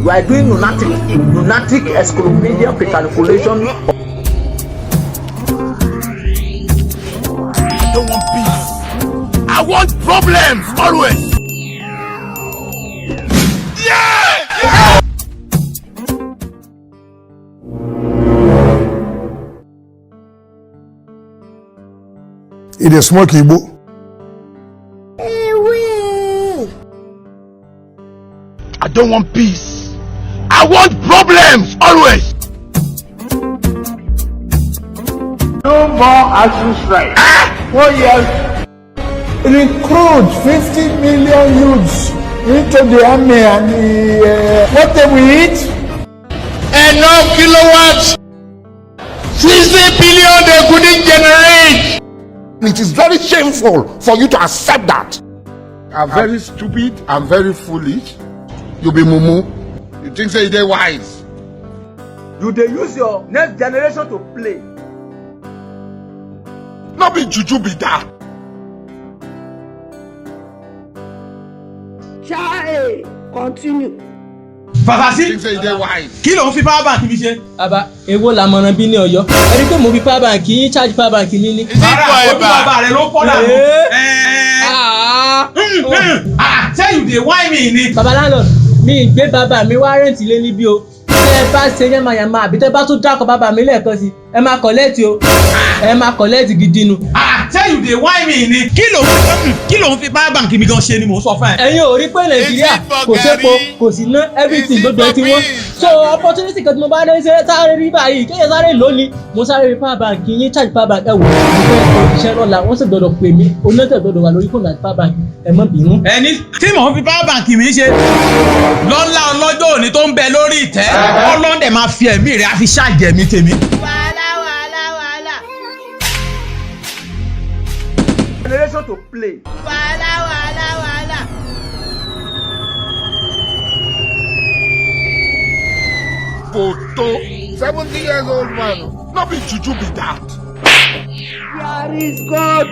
You are doing lunatic exclamation recalculation. I don't want peace. I want problems always. Yeah! It is smoke Igbo. I don't want peace. I want problems always. No more action strike. 4 years. It includes 50 million youths into the army and what they will eat. Enough kilowatts. 60 billion they couldn't generate. It is very shameful for you to accept that. I'm very stupid. I'm very foolish. You be mumu. You think say they wise. You dey use your next generation to play. Not be juju be that. Chai, continue. Fàfàsí kí ló ń fi power bank mi ṣe. Bàbá èwo làmọ̀ràn bí ní Ọ̀yọ́ ẹni pé mo fi power bank yín charge power bank mi ní. Rárá ojú bàbá rẹ ló pọ̀ dànù. Ṣé you dey whine me ni. Bàbá landlord mi gbé bàbá mi wá rẹ́ǹtì lé níbí o. Tẹ́ ẹ bá ṣe yánmayànmá àbí tẹ́ bá tún dákọ̀ bàbá mi lẹ́ẹ̀kan sí ẹ máa collect o ẹ máa collect gidi nu. Ṣé you dey whine me ni. Kí ló ń fi power bank mi gan ṣe ni mò ń sọ fún ẹ. Ẹ̀yin ò rí pé Nàìjíríà kò sépo kò sí ná everything gbogbo ẹ ti wọ́n. So opportunity kan tí mo bá dé ṣe sáré rí báyìí kéèyàn sáré lónìí mo sáré rí power bank yín charge power bank ẹ wò mo fẹ́ òṣìṣẹ́ lọ́la wọ́n sì gbọ́dọ̀ pè mí onátẹ̀ gbọ́dọ̀ wà lórí fóònù àti power bank ẹ má bínú. Ẹni tí mò ń fi power bank mi ṣe lọ́la ọlọ́jọ́ òní tó ń bẹ lórí ìtẹ́ ọlọ́dẹ máa fi ẹ̀mí rẹ̀ á fi ṣáàjẹ̀ mi tèmi. Wahala. Generation to play. Wahala. Photo. 70 years old man. Not be juju be that. There is God.